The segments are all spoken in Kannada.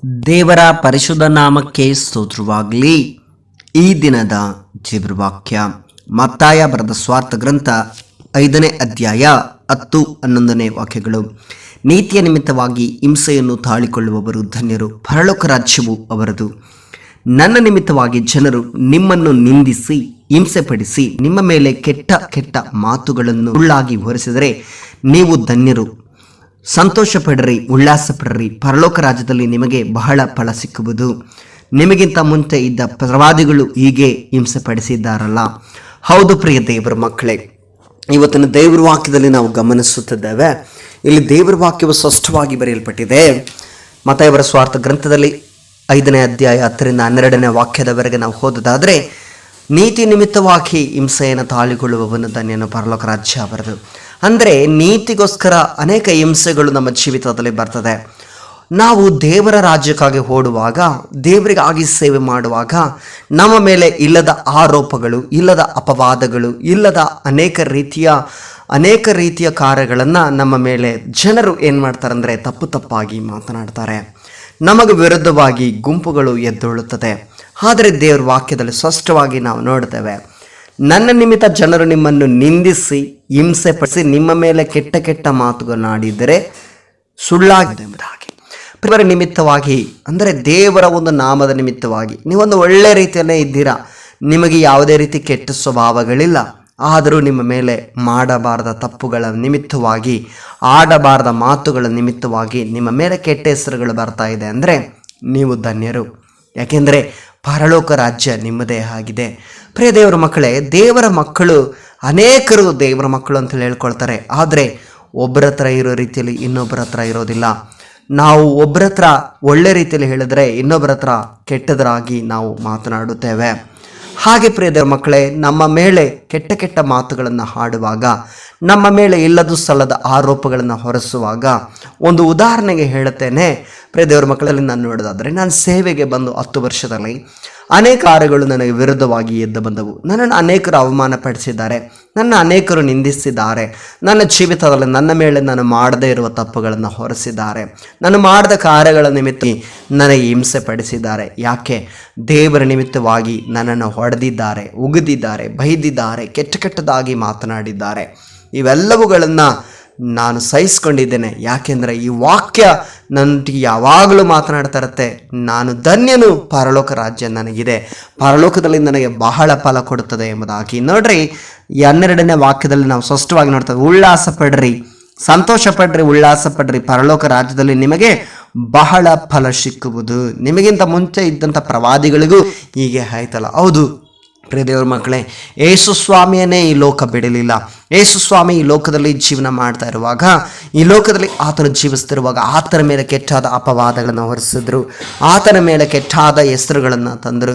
ದೇವರ ಪರಿಶುದ್ಧ ನಾಮಕ್ಕೆ ಸ್ತೋತ್ರವಾಗಲಿ. ಈ ದಿನದ ಜೀವವಾಕ್ಯ ಮತ್ತಾಯ ಬರೆದ ಸ್ವಾರ್ಥ ಗ್ರಂಥ 5ನೇ ಅಧ್ಯಾಯ 10-11 ವಾಕ್ಯಗಳು. ನೀತಿಯ ನಿಮಿತ್ತವಾಗಿ ಹಿಂಸೆಯನ್ನು ತಾಳಿಕೊಳ್ಳುವವರು ಧನ್ಯರು, ಪರಲೋಕ ರಾಜ್ಯವು ಅವರದು. ನನ್ನ ನಿಮಿತ್ತವಾಗಿ ಜನರು ನಿಮ್ಮನ್ನು ನಿಂದಿಸಿ ಹಿಂಸೆಪಡಿಸಿ ನಿಮ್ಮ ಮೇಲೆ ಕೆಟ್ಟ ಕೆಟ್ಟ ಮಾತುಗಳನ್ನು ಸುಳ್ಳಾಗಿ ಹೊರಿಸಿದರೆ ನೀವು ಧನ್ಯರು. ಸಂತೋಷ ಪಡ್ರಿ, ಉಲ್ಲಾಸ ಪಡ್ರಿ, ಪರಲೋಕ ರಾಜ್ಯದಲ್ಲಿ ನಿಮಗೆ ಬಹಳ ಫಲ ಸಿಕ್ಕುವುದು. ನಿಮಗಿಂತ ಮುಂಚೆ ಇದ್ದ ಪ್ರವಾದಿಗಳು ಹೀಗೆ ಹಿಂಸೆ ಪಡಿಸಿದ್ದಾರಲ್ಲ. ಹೌದು ಪ್ರಿಯ ದೇವರ ಮಕ್ಕಳೇ, ಇವತ್ತಿನ ದೇವರ ವಾಕ್ಯದಲ್ಲಿ ನಾವು ಗಮನಿಸುತ್ತಿದ್ದೇವೆ. ಇಲ್ಲಿ ದೇವರ ವಾಕ್ಯವು ಸ್ಪಷ್ಟವಾಗಿ ಬರೆಯಲ್ಪಟ್ಟಿದೆ. ಮತ್ತಾಯರ ಸ್ವಾರ್ಥ ಗ್ರಂಥದಲ್ಲಿ 5ನೇ ಅಧ್ಯಾಯ 10-12 ವಾಕ್ಯದವರೆಗೆ ನಾವು ಓದೋದಾದರೆ, ನೀತಿ ನಿಮಿತ್ತವಾಗಿ ಹಿಂಸೆಯನ್ನು ತಾಳಿಕೊಳ್ಳುವವನು ಧನ್ಯನು, ಪರಲೋಕ ರಾಜ್ಯ ಅವರದು. ಅಂದರೆ ನೀತಿಗೋಸ್ಕರ ಅನೇಕ ಹಿಂಸೆಗಳು ನಮ್ಮ ಜೀವಿತದಲ್ಲಿ ಬರ್ತದೆ. ನಾವು ದೇವರ ರಾಜ್ಯಕ್ಕಾಗಿ ಓಡುವಾಗ, ದೇವರಿಗಾಗಿ ಸೇವೆ ಮಾಡುವಾಗ ನಮ್ಮ ಮೇಲೆ ಇಲ್ಲದ ಆರೋಪಗಳು, ಇಲ್ಲದ ಅಪವಾದಗಳು, ಇಲ್ಲದ ಅನೇಕ ರೀತಿಯ ಕಾರ್ಯಗಳನ್ನು ನಮ್ಮ ಮೇಲೆ ಜನರು ಏನು ಮಾಡ್ತಾರೆ ಅಂದರೆ ತಪ್ಪಾಗಿ ಮಾತನಾಡ್ತಾರೆ. ನಮಗೆ ವಿರುದ್ಧವಾಗಿ ಗುಂಪುಗಳು ಎದ್ದೇಳುತ್ತದೆ. ಆದರೆ ದೇವರ ವಾಕ್ಯದಲ್ಲಿ ಸ್ಪಷ್ಟವಾಗಿ ನಾವು ನೋಡ್ತೇವೆ, ನನ್ನ ನಿಮಿತ್ತ ಜನರು ನಿಮ್ಮನ್ನು ನಿಂದಿಸಿ ಹಿಂಸೆ ಪಡಿಸಿ ನಿಮ್ಮ ಮೇಲೆ ಕೆಟ್ಟ ಕೆಟ್ಟ ಮಾತುಗಳನ್ನಾಡಿದರೆ ಸುಳ್ಳಾಗಿದೆ ಎಂಬುದಾಗಿ. ದೇವರ ನಿಮಿತ್ತವಾಗಿ ಅಂದರೆ ದೇವರ ಒಂದು ನಾಮದ ನಿಮಿತ್ತವಾಗಿ ನೀವೊಂದು ಒಳ್ಳೆ ರೀತಿಯಲ್ಲೇ ಇದ್ದೀರಾ, ನಿಮಗೆ ಯಾವುದೇ ರೀತಿ ಕೆಟ್ಟ ಸ್ವಭಾವಗಳಿಲ್ಲ. ಆದರೂ ನಿಮ್ಮ ಮೇಲೆ ಮಾಡಬಾರದ ತಪ್ಪುಗಳ ನಿಮಿತ್ತವಾಗಿ, ಆಡಬಾರದ ಮಾತುಗಳ ನಿಮಿತ್ತವಾಗಿ ನಿಮ್ಮ ಮೇಲೆ ಕೆಟ್ಟ ಹೆಸರುಗಳು ಬರ್ತಾ ಇದೆ ಅಂದರೆ ನೀವು ಧನ್ಯರು. ಯಾಕೆಂದರೆ ಪರಲೋಕ ರಾಜ್ಯ ನಿಮ್ಮದೇ ಆಗಿದೆ. ಪ್ರಿಯ ದೇವರ ಮಕ್ಕಳೇ, ದೇವರ ಮಕ್ಕಳು ಅನೇಕರು ದೇವರ ಮಕ್ಕಳು ಅಂತೇಳಿ ಹೇಳ್ಕೊಳ್ತಾರೆ. ಆದರೆ ಒಬ್ಬರ ಹತ್ರ ಇರೋ ರೀತಿಯಲ್ಲಿ ಇನ್ನೊಬ್ಬರ ಹತ್ರ ಇರೋದಿಲ್ಲ. ನಾವು ಒಬ್ಬರ ಹತ್ರ ಒಳ್ಳೆ ರೀತಿಯಲ್ಲಿ ಹೇಳಿದ್ರೆ ಇನ್ನೊಬ್ಬರ ಹತ್ರ ಕೆಟ್ಟದರಾಗಿ ನಾವು ಮಾತನಾಡುತ್ತೇವೆ. ಹಾಗೆ ಪ್ರಿಯ ದೇವರ ಮಕ್ಕಳೇ, ನಮ್ಮ ಮೇಲೆ ಕೆಟ್ಟ ಕೆಟ್ಟ ಮಾತುಗಳನ್ನು ಆಡುವಾಗ, ನಮ್ಮ ಮೇಲೆ ಇಲ್ಲದು ಸಲ್ಲದ ಆರೋಪಗಳನ್ನು ಹೊರಿಸುವಾಗ, ಒಂದು ಉದಾಹರಣೆಗೆ ಹೇಳುತ್ತೇನೆ. ಪ್ರಿಯ ದೇವರ ಮಕ್ಕಳಲ್ಲಿ ನಾನು ನೋಡೋದಾದರೆ, ನಾನು ಸೇವೆಗೆ ಬಂದು 10 ವರ್ಷದಲ್ಲಿ ಅನೇಕ ಕಾರ್ಯಗಳು ನನಗೆ ವಿರುದ್ಧವಾಗಿ ಎದ್ದು ಬಂದವು. ನನ್ನನ್ನು ಅನೇಕರು ಅವಮಾನ ಪಡಿಸಿದ್ದಾರೆ, ನನ್ನ ಅನೇಕರು ನಿಂದಿಸಿದ್ದಾರೆ. ನನ್ನ ಜೀವಿತದಲ್ಲಿ ನನ್ನ ಮೇಲೆ ನಾನು ಮಾಡದೇ ಇರುವ ತಪ್ಪುಗಳನ್ನು ಹೊರಿಸಿದ್ದಾರೆ. ನಾನು ಮಾಡಿದ ಕಾರ್ಯಗಳ ನಿಮಿತ್ತ ನನಗೆ ಹಿಂಸೆ ಪಡಿಸಿದ್ದಾರೆ. ಯಾಕೆ? ದೇವರ ನಿಮಿತ್ತವಾಗಿ ನನ್ನನ್ನು ಹೊಡೆದಿದ್ದಾರೆ, ಉಗಿದಿದ್ದಾರೆ, ಬೈದಿದ್ದಾರೆ, ಕೆಟ್ಟದಾಗಿ ಮಾತನಾಡಿದ್ದಾರೆ. ಇವೆಲ್ಲವುಗಳನ್ನು ನಾನು ಸಹಿಸ್ಕೊಂಡಿದ್ದೇನೆ. ಯಾಕೆಂದರೆ ಈ ವಾಕ್ಯ ನನಗೆ ಯಾವಾಗಲೂ ಮಾತನಾಡ್ತಾ ಇರುತ್ತೆ, ನಾನು ಧನ್ಯನು, ಪರಲೋಕ ರಾಜ್ಯ ನನಗಿದೆ, ಪರಲೋಕದಲ್ಲಿ ನನಗೆ ಬಹಳ ಫಲ ಕೊಡುತ್ತದೆ ಎಂಬುದಾಗಿ. ನೋಡ್ರಿ, 12ನೇ ವಾಕ್ಯದಲ್ಲಿ ನಾವು ಸ್ಪಷ್ಟವಾಗಿ ನೋಡ್ತೇವೆ, ಉಲ್ಲಾಸ ಪಡ್ರಿ, ಸಂತೋಷ ಪಡ್ರಿ, ಉಲ್ಲಾಸ ಪಡ್ರಿ, ಪರಲೋಕ ರಾಜ್ಯದಲ್ಲಿ ನಿಮಗೆ ಬಹಳ ಫಲ ಸಿಕ್ಕುವುದು. ನಿಮಗಿಂತ ಮುಂಚೆ ಇದ್ದಂಥ ಪ್ರವಾದಿಗಳಿಗೂ ಹೀಗೆ ಆಯ್ತಲ್ಲ. ಹೌದು ಪ್ರಿಯ ದೇವರ ಮಕ್ಕಳೇ, ಯೇಸು ಸ್ವಾಮಿಯನ್ನೇ ಈ ಲೋಕ ಬಿಡಲಿಲ್ಲ. ಯೇಸು ಸ್ವಾಮಿ ಈ ಲೋಕದಲ್ಲಿ ಜೀವನ ಮಾಡ್ತಾ ಇರುವಾಗ, ಈ ಲೋಕದಲ್ಲಿ ಆತನು ಜೀವಿಸ್ತಿರುವಾಗ ಆತನ ಮೇಲೆ ಕೆಟ್ಟಾದ ಅಪವಾದಗಳನ್ನು ಹೊರಿಸಿದ್ರು, ಆತನ ಮೇಲೆ ಕೆಟ್ಟಾದ ಹೆಸರುಗಳನ್ನು ತಂದರು,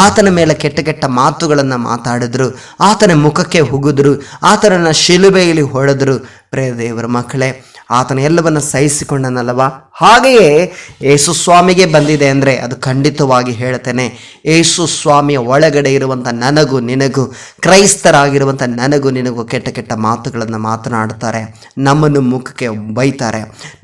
ಆತನ ಮೇಲೆ ಕೆಟ್ಟ ಕೆಟ್ಟ ಮಾತುಗಳನ್ನು ಮಾತಾಡಿದ್ರು, ಆತನ ಮುಖಕ್ಕೆ ಹುಗಿದ್ರು, ಆತನನ್ನು ಶಿಲುಬೆಯಲ್ಲಿ ಹೊಡೆದ್ರು. ಪ್ರಿಯ ದೇವರ ಮಕ್ಕಳೇ, ಆತನ ಎಲ್ಲವನ್ನು ಸಹಿಸಿಕೊಂಡನಲ್ಲವಾ? ಹಾಗೆಯೇ ಯೇಸು ಸ್ವಾಮಿಗೆ ಬಂದಿದೆ ಅಂದರೆ ಅದು ಖಂಡಿತವಾಗಿ ಹೇಳ್ತೇನೆ, ಯೇಸು ಸ್ವಾಮಿಯ ಒಳಗಡೆ ಇರುವಂಥ ನನಗೂ ನಿನಗೂ, ಕ್ರೈಸ್ತರಾಗಿರುವಂಥ ನನಗೂ ನಿನಗೂ ಕೆಟ್ಟ ಕೆಟ್ಟ ಮಾತುಗಳನ್ನು ಮಾತನಾಡ್ತಾರೆ, ನಮ್ಮನ್ನು ಮುಖಕ್ಕೆ ಬೈತಾರೆ,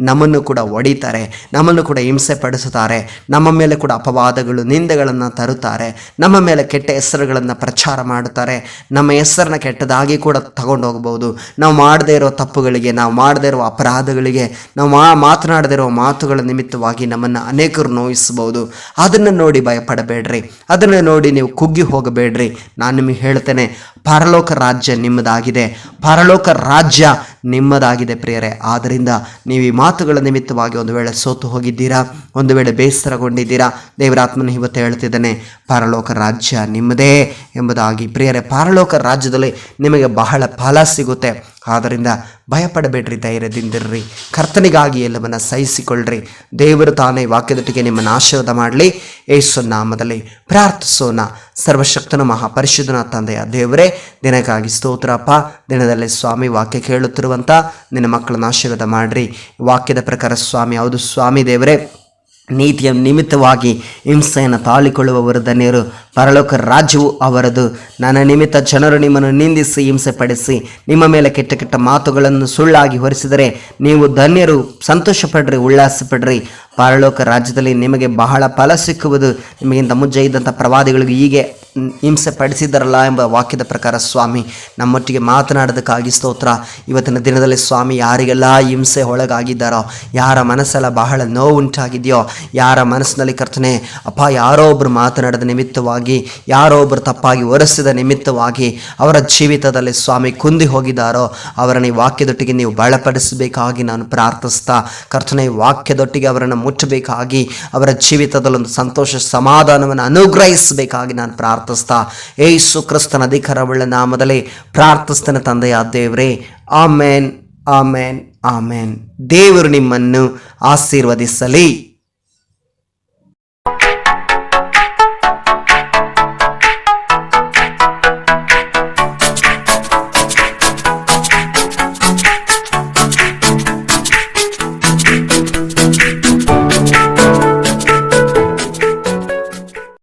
ನಮ್ಮನ್ನು ಕೂಡ ಹೊಡಿತಾರೆ, ನಮ್ಮನ್ನು ಕೂಡ ಹಿಂಸೆ ಪಡಿಸುತ್ತಾರೆ, ನಮ್ಮ ಮೇಲೆ ಕೂಡ ಅಪವಾದಗಳು ನಿಂದೆಗಳನ್ನು ತರುತ್ತಾರೆ, ನಮ್ಮ ಮೇಲೆ ಕೆಟ್ಟ ಹೆಸರುಗಳನ್ನು ಪ್ರಚಾರ ಮಾಡುತ್ತಾರೆ, ನಮ್ಮ ಹೆಸರನ್ನ ಕೆಟ್ಟದಾಗಿ ಕೂಡ ತಗೊಂಡು ಹೋಗ್ಬೋದು. ನಾವು ಮಾಡದೇ ಇರೋ ತಪ್ಪುಗಳಿಗೆ, ನಾವು ಮಾಡದೇ ಇರೋ ಅಪರಾಧಗಳಿಗೆ, ನಾವು ಮಾತನಾಡದೇ ಇರೋ ಮಾತುಗಳ ನಿಮಿತ್ತವಾಗಿ ನಮ್ಮನ್ನು ಅನೇಕರು ನೋಯಿಸಬಹುದು. ಅದನ್ನು ನೋಡಿ ಭಯಪಡಬೇಡ್ರಿ, ಅದನ್ನು ನೋಡಿ ನೀವು ಕುಗ್ಗಿ ಹೋಗಬೇಡ್ರಿ. ನಾನು ನಿಮಗೆ ಹೇಳ್ತೇನೆ, ಪರಲೋಕ ರಾಜ್ಯ ನಿಮ್ಮದಾಗಿದೆ, ಪರಲೋಕ ರಾಜ್ಯ ನಿಮ್ಮದಾಗಿದೆ ಪ್ರಿಯರೇ. ಆದ್ದರಿಂದ ನೀವು ಈ ಮಾತುಗಳ ನಿಮಿತ್ತವಾಗಿ ಒಂದು ವೇಳೆ ಸೋತು ಹೋಗಿದ್ದೀರಾ, ಒಂದು ವೇಳೆ ಬೇಸರಗೊಂಡಿದ್ದೀರಾ, ದೇವರಾತ್ಮನ ಇವತ್ತು ಹೇಳ್ತಿದ್ದಾನೆ, ಪರಲೋಕ ರಾಜ್ಯ ನಿಮ್ಮದೇ ಎಂಬುದಾಗಿ. ಪ್ರಿಯರೇ, ಪರಲೋಕ ರಾಜ್ಯದಲ್ಲಿ ನಿಮಗೆ ಬಹಳ ಫಲ ಸಿಗುತ್ತೆ. ಆದ್ದರಿಂದ ಭಯಪಡಬೇಡ್ರಿ, ಧೈರ್ಯದಿಂದಿರ್ರಿ, ಕರ್ತನಿಗಾಗಿ ಎಲ್ಲವನ್ನ ಸಹಿಸಿಕೊಳ್ಳ್ರಿ. ದೇವರು ತಾನೇ ವಾಕ್ಯದೊಟ್ಟಿಗೆ ನಿಮ್ಮನ್ನು ಆಶೀರ್ವಾದ ಮಾಡಲಿ. ಯೇಸು ನಾಮದಲ್ಲಿ ಪ್ರಾರ್ಥಿಸೋಣ. ಸರ್ವಶಕ್ತನ ಮಹಾಪರಿಶುದ್ಧನ ತಂದೆಯ ದೇವರೇ, ದಿನಕ್ಕಾಗಿ ಸ್ತೋತ್ರಪ್ಪ. ದಿನದಲ್ಲಿ ಸ್ವಾಮಿ ವಾಕ್ಯ ಕೇಳುತ್ತಿರುವಂಥ ನಿನ್ನ ಮಕ್ಕಳನ್ನ ಆಶೀರ್ವಾದ ಮಾಡ್ರಿ. ವಾಕ್ಯದ ಪ್ರಕಾರ ಸ್ವಾಮಿ, ಹೌದು ಸ್ವಾಮಿ ದೇವರೇ, ನೀತಿಯ ನಿಮಿತ್ತವಾಗಿ ಹಿಂಸೆಯನ್ನು ತಾಳಿಕೊಳ್ಳುವವರು ಧನ್ಯರು, ಪರಲೋಕ ರಾಜ್ಯವು ಅವರದು. ನನ್ನ ನಿಮಿತ್ತ ಜನರು ನಿಮ್ಮನ್ನು ನಿಂದಿಸಿ ಹಿಂಸೆ ಪಡಿಸಿ ನಿಮ್ಮ ಮೇಲೆ ಕೆಟ್ಟ ಕೆಟ್ಟ ಮಾತುಗಳನ್ನು ಸುಳ್ಳಾಗಿ ಹೊರಿಸಿದರೆ ನೀವು ಧನ್ಯರು, ಸಂತೋಷಪಡ್ರಿ, ಉಲ್ಲಾಸ ಪಡ್ರಿ, ಪರಲೋಕ ರಾಜ್ಯದಲ್ಲಿ ನಿಮಗೆ ಬಹಳ ಫಲ ಸಿಕ್ಕುವುದು. ನಿಮಗಿಂತ ಮುಂಚೆ ಇದ್ದಂಥ ಪ್ರವಾದಿಗಳಿಗೂ ಹೀಗೆ ಹಿಂಸೆ ಪಡಿಸಿದ್ದಾರಲ್ಲ ಎಂಬ ವಾಕ್ಯದ ಪ್ರಕಾರ ಸ್ವಾಮಿ ನಮ್ಮೊಟ್ಟಿಗೆ ಮಾತನಾಡೋದಕ್ಕಾಗಿ ಸ್ತೋತ್ರ. ಇವತ್ತಿನ ದಿನದಲ್ಲಿ ಸ್ವಾಮಿ ಯಾರಿಗೆಲ್ಲ ಹಿಂಸೆ ಒಳಗಾಗಿದ್ದಾರೋ, ಯಾರ ಮನಸ್ಸೆಲ್ಲ ಬಹಳ ನೋವುಂಟಾಗಿದೆಯೋ, ಯಾರ ಮನಸ್ಸಿನಲ್ಲಿ ಕರ್ತನೆ ಅಪ್ಪ ಯಾರೋ ಒಬ್ಬರು ಮಾತನಾಡಿದ ನಿಮಿತ್ತವಾಗಿ, ಯಾರೋ ಒಬ್ಬರು ತಪ್ಪಾಗಿ ಒರೆಸಿದ ನಿಮಿತ್ತವಾಗಿ ಅವರ ಜೀವಿತದಲ್ಲಿ ಸ್ವಾಮಿ ಕುಂದಿ ಹೋಗಿದ್ದಾರೋ ಅವರನ್ನು ಈ ವಾಕ್ಯದೊಟ್ಟಿಗೆ ನೀವು ಬಲಪಡಿಸಬೇಕಾಗಿ ನಾನು ಪ್ರಾರ್ಥಿಸ್ತಾ, ಕರ್ತನೆ ಈ ವಾಕ್ಯದೊಟ್ಟಿಗೆ ಅವರನ್ನು ಮುಟ್ಟಬೇಕಾಗಿ, ಅವರ ಜೀವಿತದಲ್ಲೊಂದು ಸಂತೋಷ ಸಮಾಧಾನವನ್ನು ಅನುಗ್ರಹಿಸಬೇಕಾಗಿ ನಾನು ಪ್ರಾರ್ಥಿಸ್ತಾ, ಯೇಸು ಕ್ರಿಸ್ತನ ಅಧಿಕಾರವುಳ್ಳ ನಾಮದಲ್ಲಿ ಪ್ರಾರ್ಥಿಸ್ತೇನೆ ತಂದೆಯ ದೇವರೇ. ಆಮೇನ್, ಆಮೇನ್, ಆಮೇನ್. ದೇವರು ನಿಮ್ಮನ್ನು ಆಶೀರ್ವದಿಸಲಿ.